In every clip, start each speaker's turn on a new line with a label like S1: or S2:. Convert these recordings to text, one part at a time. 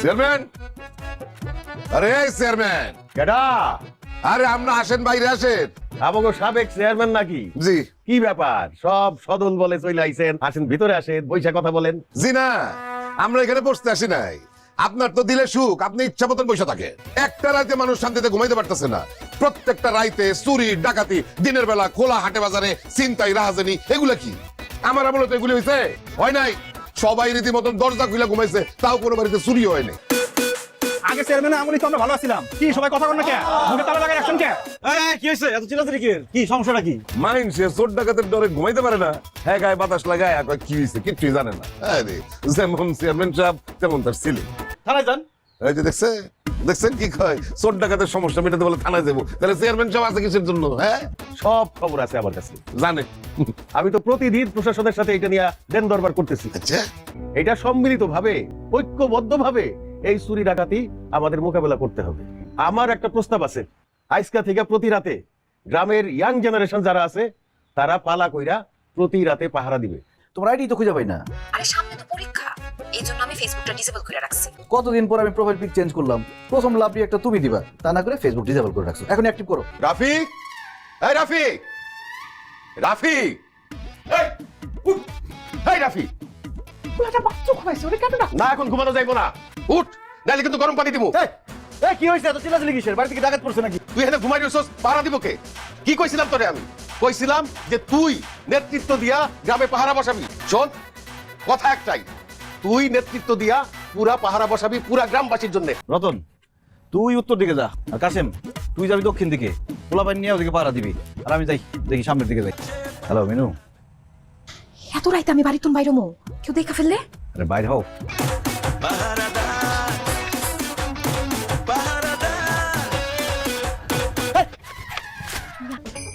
S1: Chairman, আরে chairman,
S2: কেডা?
S1: আরে আমরা আসেন, বাইরে আসেন।
S2: আমাকে সাবেক চেয়ারম্যান নাকি?
S1: জি
S2: কি ব্যাপার, সব সদল বলে চলে আইছেন, আসেন ভিতরে আসেন, বৈশা কথা বলেন।
S1: জি না, আমরা এখানে বসতে আসি নাই। আপনার তো দিলে সুখ, আপনি ইচ্ছা মতন বসে থাকে। একটা রাতে মানুষ শান্তিতে ঘুমাইতে পারতেছে না। প্রত্যেকটা রাইতে চুরি ডাকাতি, দিনের বেলা খোলা হাটে বাজারে ছিনতাই রাহাজানি, এগুলা কি আমার আমলে তো এগুলি হয়েছে? হয় নাই। সবাই রীতিমতন দরজা খুলে ঘুমাইছে, তাও কোনো বাড়িতে চুরি হয় নাই।
S3: আগে চেয়ারম্যান আমলি তো আমরা ভালো আছিলাম। কি সবাই কথা বল না কে? মুখে তালা লাগাই রাখছেন কে?
S4: কি হয়েছে? এত চিল্লাচিল্লি কি সমস্যাটা কি?
S1: মাইন্ডসে চোর ডাকাতের ডরে ঘুমাইতে পারে না। হ্যাঁ, গায়ে বাতাস লাগায় কি হয়েছে কিচ্ছুই জানে না। আরে যেমন চেয়ারম্যান সাহেব তেমন তার ছেলে।
S4: থানায় যান।
S1: এই যে দেখছেন কি কয়, চোর ডাকাতের সমস্যা মেটাতে বলে থানায় যাবো। তাহলে চেয়ারম্যান সাহেব আছে কিসের জন্য? হ্যাঁ,
S2: সব খবর আছে আমার কাছে,
S1: জানে।
S2: আমি তো প্রতিদিন প্রশাসনের সাথে এটা নিয়ে দেন দরবার করতেছি।
S1: আচ্ছা,
S2: এটা সম্মিলিত ভাবে, ঐক্যবদ্ধ ভাবে এই চুরি ডাকাতি আমাদের মোকাবেলা করতে হবে। আমার একটা প্রস্তাব আছে, আজকা থেকে প্রতি রাতে গ্রামের ইয়াং জেনারেশন যারা আছে তারা পালা কইরা প্রতি রাতে পাহারা দিবে।
S5: তোমার আইডি তো খুঁজে পাই না।
S6: আরে সামনে তো পরীক্ষা, এই জন্য আমি ফেসবুকটা ডিসেবল করে রাখছি।
S5: কতদিন পর আমি প্রোফাইল পিক চেঞ্জ করলাম, প্রথম লাভলি একটা তুমি দিবা, তা না করে ফেসবুক ডিসেবল করে রাখছো। এখন অ্যাক্টিভ করো।
S1: রাফিক, এই রাফিক, রাফিক, এই উঠ, এই রাফিক।
S2: না, এখন ঘুমানো যাইবো না,
S1: উঠ, নাইলে কিন্তু গরম পানি দিব।
S4: কি হয়েছে? এত চিল্লাচিল্লি কিসের? বাড়ি থেকে ডাকাত পড়ছে নাকি?
S1: তুই এখানে ঘুমাই রইছস, পাহারা দিব কে? কি কইছিলাম তোরে আমি? কইছিলাম যে তুই নেতৃত্ব দিয়া গ্রামে পাহারা বসাবি। শোন, কথা একটাই, তুই নেতৃত্ব দিয়া পুরা পাহারা বসাবি পুরা গ্রামবাসীর জন্য।
S4: রতন, তুই উত্তর দিকে যা, আর কাসেম তুই যাবি দক্ষিণ দিকে। পোলাপাইন নিয়ে ওদিকে পাহারা দিবি, আর আমি যাই দেখি সামনের দিকে যাই। হ্যালো মিনু।
S6: এত রাইতে আমি বাড়ির বাইরে মো, কেউ দেখা ফেললে?
S4: আরে বাইরে হও।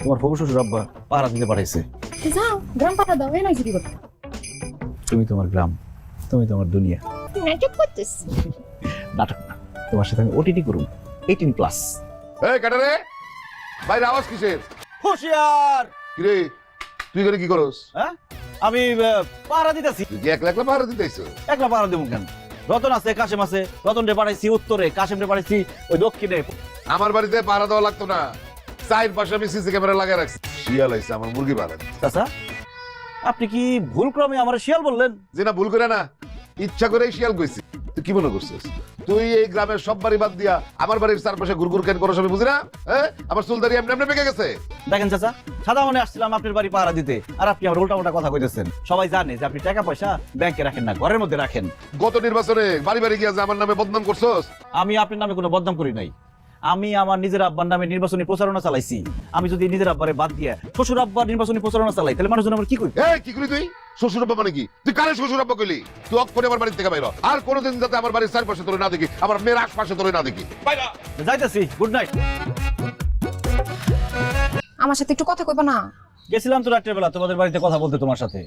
S4: তোমার হবু শ্বশুর আব্বা পাহারা দিতে পাঠাইছে।
S6: যাও গ্রাম পাঠা দাও, এ নাই চুরি করতে।
S4: তুমি তোমার গ্রাম, তুমি তোমার দুনিয়া।
S6: নাটক করতেছ?
S4: নাটক না, তোমার সাথে আমি ওটিটি করুম 18+।
S1: এই কাটারে, বাইরে আওয়াজ কিসের?
S4: হুঁশিয়ার!
S1: কি রে, তুই এখানে কি করস?
S4: হ্যাঁ, আমি পাহারা দিতেছি।
S1: তুই কি একলা একলা পাহারা দিতে আইছো?
S4: একলা পাহারা দেবো কেন? রতন আছে, কাশেম আছে। রতন রে পাঠাইছি উত্তরে, কাশেম রে পাঠাইছি ওই দক্ষিণে।
S1: আমার বাড়িতে পাহারা দেওয়া লাগতো না, চাইর পাশে আমি সিসি ক্যামেরা লাগাই রাখছি। শিয়াল আইছে আমার মুরগি পাহারা দিতে।
S4: চাচা, আপনি কি ভুল ক্রমে আমার শিয়াল বললেন?
S1: যে না, ভুল করে না, ইচ্ছা করেই শিয়াল কইছি। তুই কি মনে করছিস তুই এই গ্রামের সব বাড়ি বাদ দিয়া আমার বাড়ির চারপাশে ঘুরঘুর কেন করো? আমি বুঝি না। হ্যাঁ, আমার চুলদারি এমনি এমনি পেকে গেছে।
S4: দেখেন চাচা, সাদা মনে আসছিলাম আপনার বাড়ি পাহারা দিতে, আর আপনি আমার উল্টা উল্টা কথা কইতেছেন। সবাই জানে যে আপনি টাকা পয়সা ব্যাংকে রাখেন না, ঘরের মধ্যে রাখেন।
S1: গত নির্বাচনে বাড়ি বাড়ি গিয়া যে আমার নামে বদনাম করছস।
S4: আমি আপনার নামে কোনো বদনাম করি নাই। আমি আমার নিজের আব্বার নামে নির্বাচনী প্রচারণা চালাইছি। আমি যদি নিজের আব্বারে বাদ দিয়ে শ্বশুর আব্বার নির্বাচনী প্রচারণা চালাই, তাহলে মানুষজন আমার কি করবে?
S1: এই কি করলি তুই? শ্বশুর আব্বা মানে কি? তুই কারে শ্বশুর আব্বা কইলি? তুই অক্ষরে আমার বাড়ি থেকে বাইর হ। আর কোনোদিন যাতে আমার বাড়ির চারপাশে তোরে না দেখি, আমার মেয়ের আশপাশে তোরে না দেখি। বাইরে হ।
S4: যাইতেছি, গুড নাইট।
S6: আমার সাথে একটু কথা কইবা না?
S4: গেছিলাম তো রাত্রের বেলা তোমাদের বাড়িতে কথা বলতে তোমার সাথে।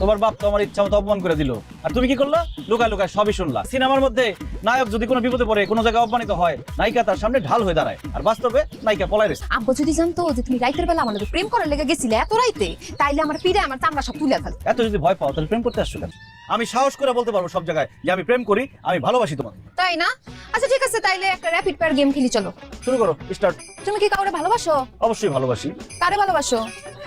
S4: তোমার বাপ তো আমার ইচ্ছা মতো অপমান করে দিল, আর তুমি কি করলা? লুকায় লুকায় সবই শুনলা। সিনেমার মধ্যে নায়ক যদি কোনো বিপদে পড়ে, কোনো জায়গায় অপমানিত হয়, নায়িকা তার সামনে ঢাল হয়ে দাঁড়ায়, আর বাস্তবে নায়িকা পলায় রয়েছে।
S6: আব্বু যদি জানতো যে তুমি রাইতের বেলা আমার লগে প্রেম করার লেগে গেছিলে এত রাইতে, তাইলে আমার পিড়ে আমার চামড়া সব তুলে ফেল।
S4: এত যদি ভয় পাও তাহলে প্রেম করতে আসছো কেন? আমি সাহস করে বলতে পারবো সব জায়গায় যে আমি প্রেম করি, আমি ভালোবাসি তোমাকে।
S6: তাই না? আচ্ছা ঠিক আছে, তাইলে একটা র্যাপিড ফায়ার গেম খেলি, চলো।
S4: শুরু করো, স্টার্ট।
S6: তুমি কি কাউরে ভালোবাসো?
S4: অবশ্যই ভালোবাসি।
S6: কারে ভালোবাসো?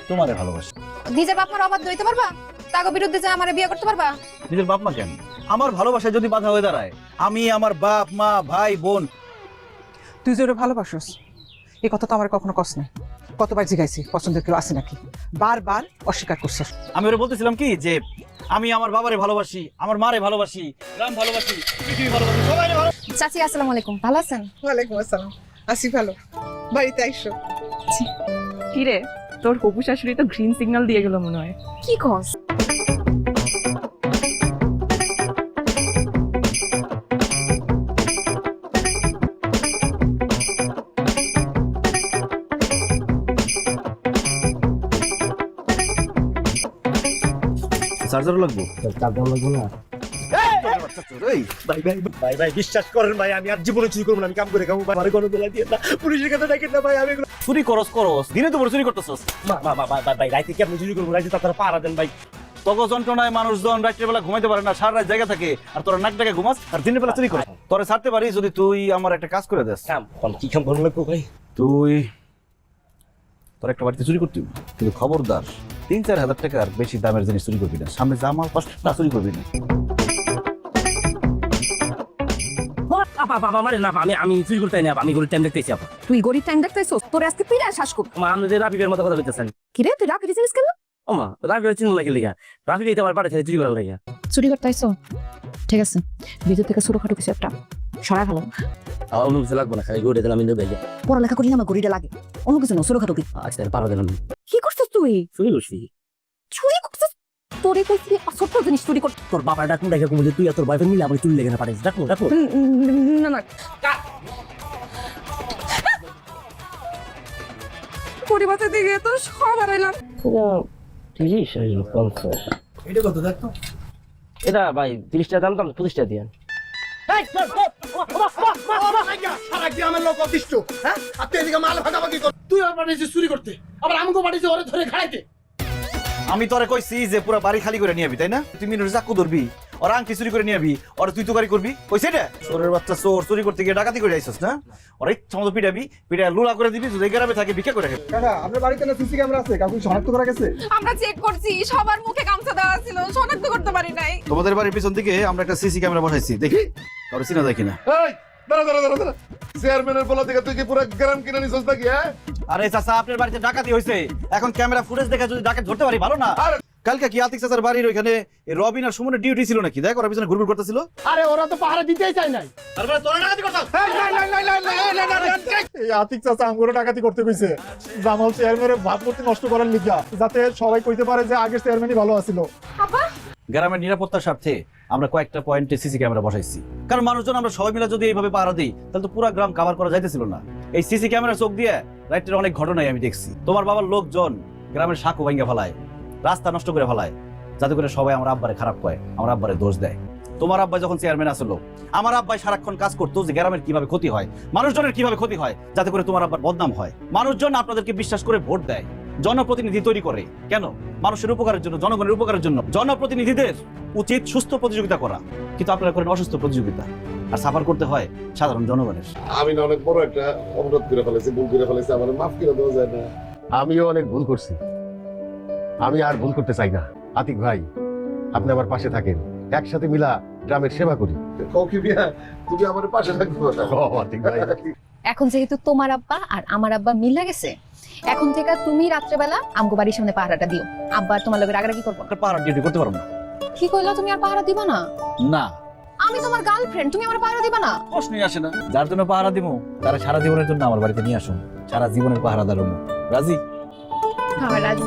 S4: তোমারে ভালোবাসি।
S6: নিজের বাপ মার অবাধ্য হইতে পারবা? তাকে বিরুদ্ধে যে আমারে বিয়ে করতে পারবা?
S4: নিজের বাপ মা কেন? আমার ভালোবাসায় যদি বাধা হয়ে দাঁড়ায়, আমি আমার বাপ মা ভাই বোন।
S7: তুই যে ওরে ভালোবাসস, এই কথা তো আমার কখনো কস নাই। কতবার জিজ্ঞাসি পছন্দের কেউ আছে নাকি, বারবার অস্বীকার করছিস।
S4: আমি ওরে বলতেছিলাম কি যে আমি আমার বাবারে ভালোবাসি, আমার মারে ভালোবাসি, গ্রাম ভালোবাসি, পৃথিবী ভালোবাসি, সবাই ভালোবাসি।
S6: চাচি আসসালামু আলাইকুম, ভালো আছেন?
S7: ওয়ালাইকুম আসসালাম, আসি ভালো। বাড়িতে আইসো।
S8: কি রে, তোর হবু শাশুড়ি তো গ্রিন সিগন্যাল দিয়ে গেল মনে হয়।
S6: কি কস?
S4: চার্জার লাগবো? চার্জার লাগবো না।
S2: ভাই ভাই বিশ্বাস করেন ভাই, আমি আর জীবনে চুরি করবো না। আমি কাম করে খাবো ভাই, কোনো বেলা দিয়ে না, পুলিশের কাছে ডাকেন না ভাই। আমি
S4: চুরি করস দিনে তো চুরি করতেছস।
S2: ভাই রাইতে কি আপনি চুরি করবো? রাইতে তো আপনারা পাহারা দেন ভাই।
S4: তখন যন্ত্রণায় মানুষজন রাত্রের বেলা ঘুমাইতে পারে না, সারা রাত জায়গা থাকে, আর তোরা নাক ডাকে ঘুমাস আর দিনের বেলা চুরি করে। তোরে ছাড়তে পারি যদি তুই আমার একটা কাজ করে দেস।
S9: কি কাম ভালো লাগবো ভাই?
S4: তুই তোর একটা বাড়িতে চুরি করতে হবে। কিন্তু খবরদার 3-4 হাজার টাকার বেশি দামের জিনিস চুরি করবি না। সামনে জামাল পাস না চুরি করবি না।
S9: আমি চুরি করতে না, আমি গরিব টাইম দেখতেছি আপা।
S6: তুই গরিব টাইম দেখতেছস, তোর আজকে পিড়া শ্বাস করব।
S9: আপনি যে রাফিকের মতো কথা বলতেছেন।
S6: কি রে, তুই রাখি দিছিস কেন?
S9: ওমা রাফি চিন্তা লাগে লিগা, রাফি এইটা আমার পাড়া ছেড়ে চুরি করার লাগিয়া।
S6: চুরি করতে আইছো? ঠিক আছে, ভিতর থেকে ছোটখাটো কিছু একটা সরাই ভালো।
S9: আমার অন্য কিছু লাগবো না, খালি গড়ে দিলাম ইন্দু বেগে।
S6: পড়ালেখা করি না, আমার গড়িটা লাগে। অন্য কিছু না, ছোটখাটো কি?
S9: আচ্ছা পারো দিলাম।
S6: কি করছিস তুই?
S9: চুরি করছি।
S6: চুরি করছিস? তোরে কইছি ছোট জিনিস চুরি কর।
S9: তোর বাবার ডাকুন ডাকে কমলে তুই আর তোর বয়ফ্রেন্ড মিলে আমার চুরি লেগে না পারিস। ডাকুন ডাকুন।
S6: না না, পরিবারের দিকে তো সব হারাইলাম।
S9: 30-50।
S3: এটা কত দেখো?
S9: এটা ভাই 30 টাকা দাম তো 25 টাকা দিয়েন।
S3: সারা গ্রামের লোক অতিষ্ঠ, হ্যাঁ? আর তুই এদিকে মাল ভাগাভাগি কর। তুই আমার বাড়িতে চুরি করতে, আবার আমাকে বাড়িতে ওরে ধরে খাড়াইতে।
S4: আমি তোরে কইছি যে পুরো বাড়ি খালি করে নিয়ে যাবি, তাই না? তুই মিনুর চাকু ধরবি, ওর আংটি চুরি করে নিয়ে যাবি, ওর তুই তুকারি করবি, কইছে এটা? চোরের বাচ্চা চোর, চুরি করতে গিয়ে ডাকাতি করে আইছস না? ওর ইচ্ছা মতো পিটাবি, পিটায় লুলা করে দিবি, যদি গ্রামে থাকে ভিক্ষা করে খাবি।
S3: কাকা, আপনার বাড়িতে না সিসি ক্যামেরা আছে? কাউকে শনাক্ত করা গেছে?
S8: আমরা চেক করছি, সবার মুখে গামছা দেওয়া ছিল, শনাক্ত করতে পারি নাই।
S4: তোমাদের বাড়ির পিছন দিকে আমরা একটা সিসি ক্যামেরা বসাইছি, দেখি কারো চিনা যায় কিনা।
S1: এই দাঁড়া দাঁড়া দাঁড়া দাঁড়া, চেয়ারম্যানের বলা থেকে তুই কি পুরো গ্রাম কিনে নিছস নাকি? হ্যাঁ,
S4: আরে চাচা, আপনার বাড়িতে ডাকাতি হয়েছে, এখন ক্যামেরা ফুটেজ দেখে যদি ডাকাত ধরতে পারি ভালো না।
S1: আরে-
S4: কালকে কি আতিক চাচার বাড়ির ওইখানে এই রবিন আর সুমনের ডিউটি ছিল নাকি? দেখ ওরা পিছনে ঘুরঘুর করতেছিল।
S3: আরে ওরা তো পাহারা দিতেই চায় নাই।
S4: তারপরে তোরা ডাকাতি করতাস।
S3: এই আতিক চাচা আমগুলো ডাকাতি করতে কইছে জামাল চেয়ারম্যানের ভাবমূর্তি নষ্ট করার লিগা, যাতে সবাই কইতে পারে যে আগের চেয়ারম্যানই ভালো আছিল।
S4: গ্রামের নিরাপত্তার স্বার্থে আমরা কয়েকটা পয়েন্টে সিসি ক্যামেরা বসাইছি, কারণ মানুষজন আমরা সবাই মিলে যদি এইভাবে পাহারা দিই তাহলে তো পুরো গ্রাম কভার করা যাইতেছিল না। এই সিসি ক্যামেরা চোখ দিয়ে রাইটের অনেক ঘটনাই আমি দেখছি। তোমার বাবার লোকজন গ্রামের সাঁকো ভাঙ্গা ফেলায়, রাস্তা নষ্ট করে ফেলায়, যাতে করে সবাই আমার আব্বারে খারাপ কয়, আমার আব্বারে দোষ দেয়। তোমার আব্বাই যখন চেয়ারম্যান আসলো, আমার আব্বাই সারাক্ষণ কাজ করতো যে গ্রামের কিভাবে ক্ষতি হয়, মানুষজনের কিভাবে ক্ষতি হয়, যাতে করে তোমার আব্বার বদনাম হয়। মানুষজন আপনাদেরকে বিশ্বাস করে ভোট দেয়, জনপ্রতিনিধি তৈরি করে। কেন? মানুষের উপকারের জন্য, জনগণের উপকারের জন্য। জনপ্রতিনিধিদের উচিত সুস্থ প্রতিযোগিতা করা, কিন্তু আপনারা করেন অসুস্থ প্রতিযোগিতা, আর সাফার করতে হয় সাধারণ জনগণের।
S1: আমি না অনেক বড় একটা অপরাধ করে ফেলেছি, ভুল করে ফেলেছি, আমার মাফ করে দেওয়া যায় না?
S2: আমিও অনেক ভুল করছি, আমি আর ভুল করতে চাই না। আতিক ভাই, আপনি আমার পাশে থাকেন, একসাথে মিলা গ্রামের সেবা করি।
S1: কাউকে বিয়া তুমি আমার পাশে থাকবে না?
S2: আতিক ভাই,
S6: এখন যেহেতু তোমার আব্বা আর আমার আব্বা মিলা গেছে, এখন থেকে তুমি রাত্রেবেলা আমগো বাড়ির সামনে পাহারাটা দিও। আব্বা আর তোমার লগে রাগারাগি করবো না।
S4: একটা পাহাড় ডিউটি করতে পারবো না।
S6: কি কইলা, তুমি আর পাহারা দিবা না?
S4: না,
S6: আমি তোমার গার্লফ্রেন্ড, তুমি আমার পাহারা দিবা না?
S4: প্রশ্নই আসে না। যার জন্য পাহারা দিব তারা সারা জীবনের জন্য আমার বাড়িতে নিয়ে আসুন, সারা জীবনের পাহারাদার হবো। রাজি?
S6: হ্যাঁ রাজি।